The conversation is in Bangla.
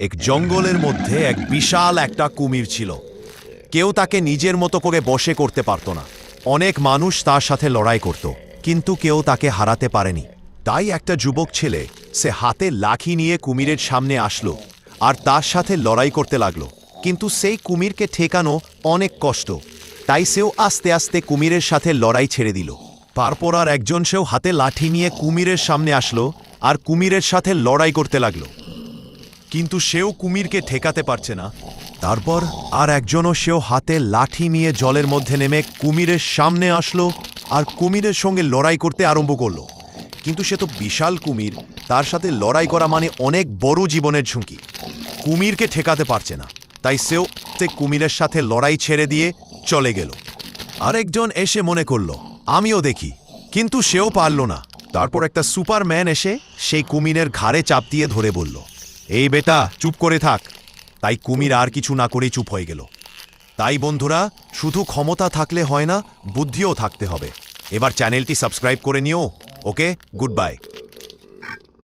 এক জঙ্গলের মধ্যে এক বিশাল একটা কুমির ছিল। কেউ তাকে নিজের মতো করে বশে করতে পারত না। অনেক মানুষ তার সাথে লড়াই করত, কিন্তু কেউ তাকে হারাতে পারেনি। তাই একটা যুবক ছেলে সে হাতে লাঠি নিয়ে কুমিরের সামনে আসলো আর তার সাথে লড়াই করতে লাগলো। কিন্তু সেই কুমিরকে ঠেকানো অনেক কষ্ট, তাই সেও আস্তে আস্তে কুমিরের সাথে লড়াই ছেড়ে দিল। তারপর আর একজন সেও হাতে লাঠি নিয়ে কুমিরের সামনে আসলো আর কুমিরের সাথে লড়াই করতে লাগলো, কিন্তু সেও কুমিরকে ঠেকাতে পারছে না। তারপর আর একজনও সেও হাতে লাঠি নিয়ে জলের মধ্যে নেমে কুমিরের সামনে আসলো আর কুমিরের সঙ্গে লড়াই করতে আরম্ভ করলো। কিন্তু সে তো বিশাল কুমির, তার সাথে লড়াই করা মানে অনেক বড় জীবনের ঝুঁকি। কুমিরকে ঠেকাতে পারছে না, তাই সেও কুমিরের সাথে লড়াই ছেড়ে দিয়ে চলে গেল। আরেকজন এসে মনে করলো আমিও দেখি, কিন্তু সেও পারল না। তারপর একটা সুপারম্যান এসে সেই কুমিরের ঘাড়ে চাপ দিয়ে ধরে বলল, এই বেটা চুপ করে থাক। তাই কুমির আর কিছু না করেই চুপ হয়ে গেল। তাই বন্ধুরা, শুধু ক্ষমতা থাকলে হয় না, বুদ্ধিও থাকতে হবে। এবার চ্যানেলটি সাবস্ক্রাইব করে নিও। ওকে, গুড বাই।